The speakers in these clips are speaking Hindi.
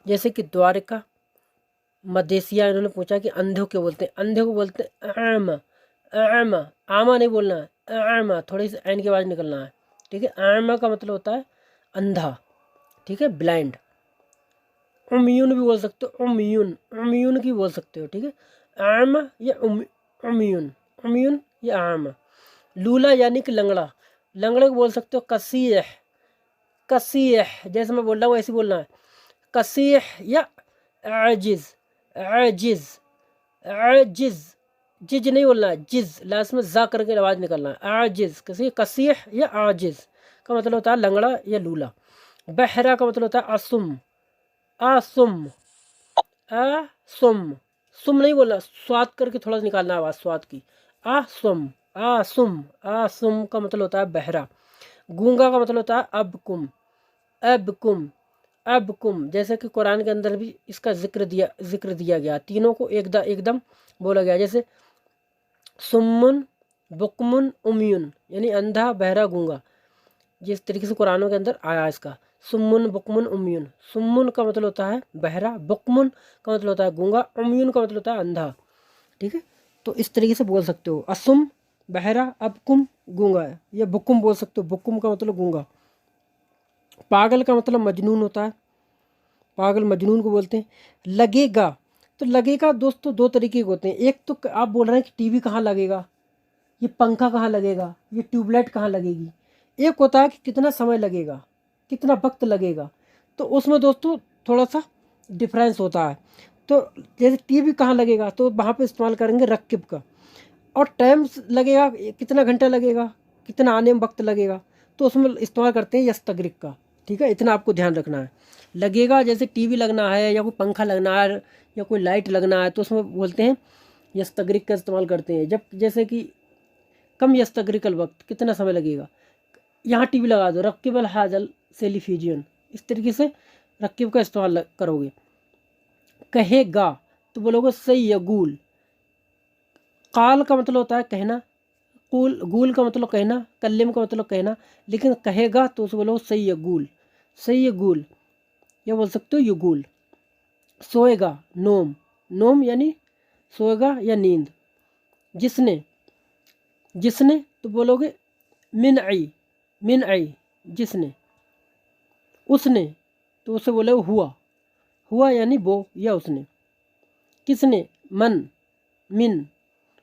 जैसे कि द्वारका, मदेशिया। इन्होंने पूछा कि अंधे को बोलते हैं, अंधे को बोलते हैं आमा। आमा, आमा नहीं बोलना है, आमा थोड़ी सी ऐन की आवाज़ निकलना है, ठीक है। आमा का मतलब होता है अंधा, ठीक है, ब्लाइंड। उम्यून भी बोल सकते हो, उम्यून, उम्यून की बोल सकते हो, ठीक है। आमा या उम्यून, उम्यून या आमा। लूला यानी कि लंगड़ा, लंगड़े को बोल सकते हो कसीह, कसीह, जैसे मैं बोल रहा हूँ ऐसे बोलना है, कसीह या आजिज, आजिज, आजिज, जिज नहीं बोलना है, जिज, लास्ट में जा करके आवाज़ निकलना है, आजिज। किसी कसीह या आजिज का मतलब होता है लंगड़ा या लूला। बहरा का मतलब होता है आसुम, आसुम, आसुम, सुम नहीं बोलना, स्वाद करके थोड़ा सा निकालना आवाज़ स्वाद की, आसुम, आसुम, आसुम का मतलब होता है बहरा। गूंगा का मतलब होता है अबकुम, अबकुम, अबकुम। जैसे कि कुरान के अंदर भी इसका जिक्र दिया गया, तीनों को एकदम बोला गया। जैसे सुम्मुन, बुकमुन, उम्युन, यानी अंधा, बहरा, गूंगा। जिस तरीके से कुरानों के अंदर आया इसका, सुम्मुन, बुकमुन, उम्युन। सुम्मुन का मतलब होता है बहरा, बुकमुन का मतलब होता है गूंगा, उम्युन का मतलब होता है अंधा, ठीक है। तो इस तरीके से बोल सकते हो, असुम बहरा, अबकुम गूंगा, या बुकुम बोल सकते हो, बुकुम का मतलब गूंगा। पागल का मतलब मजनून होता है, पागल मजनून को बोलते हैं। लगेगा, तो लगेगा दोस्तों दो तरीके के होते हैं। एक तो आप बोल रहे हैं कि टीवी कहाँ लगेगा, ये पंखा कहाँ लगेगा, ये ट्यूबलाइट कहाँ लगेगी। एक होता है कि कितना समय लगेगा, कितना वक्त लगेगा, तो उसमें दोस्तों थोड़ा सा डिफरेंस होता है। तो जैसे टीवी कहाँ लगेगा तो वहाँ पे इस्तेमाल करेंगे रक्किब का। और टाइम लगेगा, कितना घंटा लगेगा, कितना आने में वक्त लगेगा, तो उसमें इस्तेमाल करते हैं यस्तगरिक का, ठीक है। इतना आपको ध्यान रखना है। लगेगा जैसे टीवी लगना है या कोई पंखा लगना है या कोई लाइट लगना है, तो उसमें बोलते हैं यस्तगरिक का इस्तेमाल करते हैं। जब जैसे कि कम यस्तगरिकल वक्त, कितना समय लगेगा, यहाँ टीवी लगा दो, रक्किबल हाजल सेलिफिजियन, इस तरीके से रक्किब का इस्तेमाल करोगे। कहेगा तो बोलोगे सही यगूल, काल का मतलब होता है कहना, कूल, गूल का मतलब कहना, कल्लिम का मतलब कहना, लेकिन कहेगा तो उसे बोलो सही यगूल, सही यगूल, या बोल सकते हो युगूल। सोएगा, नोम, नोम यानी सोएगा या नींद। जिसने, जिसने तो बोलोगे मिन आई, मिन आई, जिसने। उसने तो उसे बोले हुआ, हुआ यानी वो या उसने। किसने, मन, मिन,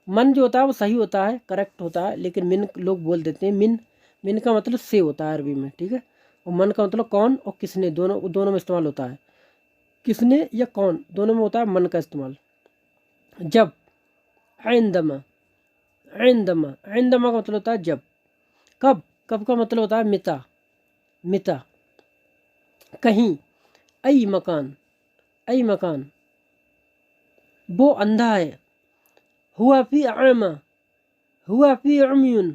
मन जो होता है वो सही होता है, करेक्ट होता है, लेकिन मिन लोग बोल देते हैं मिन, मिन का मतलब से होता है अरबी में, ठीक है। और मन का मतलब कौन और किसने, दोनों में इस्तेमाल होता है। किसने या कौन दोनों में होता है मन का इस्तेमाल। जब, आइंदमा, आइंदमा, आइंदमा का मतलब होता है जब। कब, कब का मतलब होता है मिता, मिता। कहीं, अई मकान, अई मकान। वो अंधा है, हुआ फी आमा, हुआ फी उम्युन,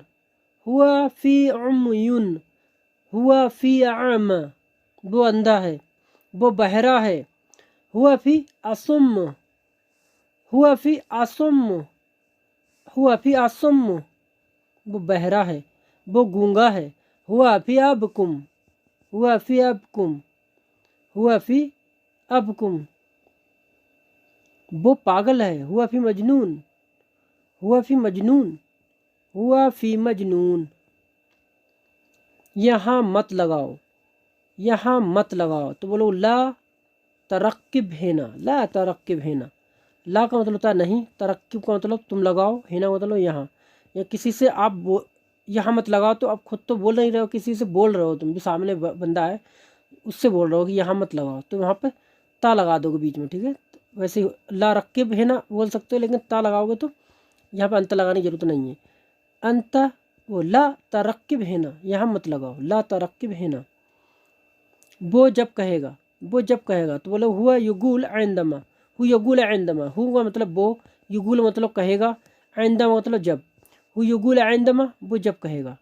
हुआ फी उम्युन, हुआ फी आमा। वो अंधा है, वो बहरा है। हुआ फी असुम, हुआ फी असुम, हुआ फी असुम, वो बहरा है, वो गूंगा है। हुआ फी अबकुम, हुआ फी अबकुम, हुआ फी अबकुम। वो पागल है, हुआ फी मजनून, हुआ फी मजनून, हुआ फी मजनून। यहाँ मत लगाओ, यहाँ मत लगाओ तो बोलो ला तरक्किब हेना, ला तरक्किब हेना। ला का मतलब होता है नहीं, तरक्किब का मतलब तुम लगाओ, हेना मतलब यहाँ। या किसी से आप यहाँ मत लगाओ, तो आप खुद तो बोल नहीं रहे हो, किसी से बोल रहे हो, तुम भी सामने बंदा है उससे बोल रहे हो कि यहाँ मत लगाओ, तो वहाँ पे ता लगा दोगे बीच में, ठीक है। वैसे ही ला रक्किब हेना बोल सकते हो, लेकिन ता लगाओगे तो यहाँ पे अंत लगाने की जरूरत नहीं है। अंत, वो ला तरक्किब हेना, यहाँ मत लगाओ, ला तरक्किब हेना। वो जब कहेगा, वो जब कहेगा तो बोलो हुआ युगुल आइंदमा, हु युगुल आइंदमा। हु का मतलब वो, युगुल मतलब कहेगा, आइंदमा मतलब जब। हु युगुल आइंदमा, वो जब कहेगा।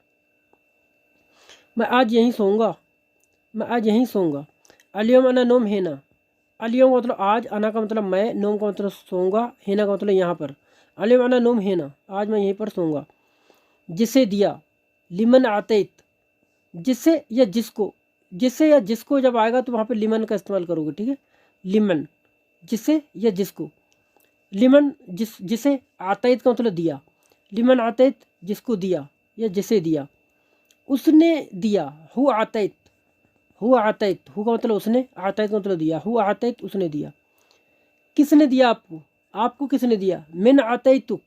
मैं आज यहीं सोऊंगा, मैं आज यहीं सोऊंगा। अलियम अना नोम हेना, अलियम का मतलब आज, अना का मतलब मैं, नोम का मतलब सोऊंगा, हेना का मतलब यहाँ पर। अलियम अना नोम हेना, आज मैं यहीं पर सोऊंगा। जिसे दिया, लिमन आतेत, जिसे या जिसको, जिसे या जिसको जब आएगा तो वहाँ पे लिमन का इस्तेमाल करोगे, ठीक है। लिमन जिसे या जिसको, लिमन जिसे, आतैत का मतलब दिया, लिमन आतैत जिसको दिया या जिसे दिया, उसने दिया, हु आतैत, हु आतैत, हु का मतलब उसने, आतैत का मतलब दिया, हु आतैत उसने दिया। किसने दिया आपको, आपको किसने दिया, मिन आतैतुक,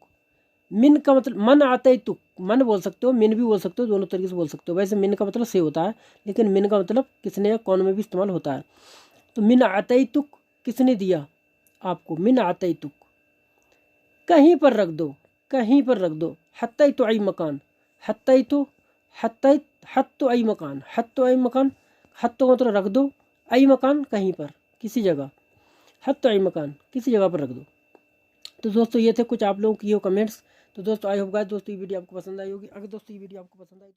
मिन का मतलब मन आतैतुक, मन बोल सकते हो, मिन भी बोल सकते हो, दोनों तरीके से बोल सकते हो। वैसे मिन का मतलब से होता है, लेकिन मिन का मतलब किसने या कौन में भी इस्तेमाल होता है। तो मिन आतैतुक किसने दिया आपको, मिन आतैतुक। कहीं पर रख दो, कहीं पर रख दो, हत्तई तो आई मकान, हत्तई तो, हत्तई, हत तो आई मकान, हत तो आई मकान, हत तो मतलब रख दो, आई मकान कहीं पर, किसी जगह, हत तो आई मकान किसी जगह पर रख दो। तो दोस्तों ये थे कुछ आप लोगों की ये कमेंट्स। तो दोस्तों आई होप गाइस दोस्तों ये वीडियो आपको पसंद आई होगी। अगर दोस्तों ये वीडियो आपको पसंद आई तो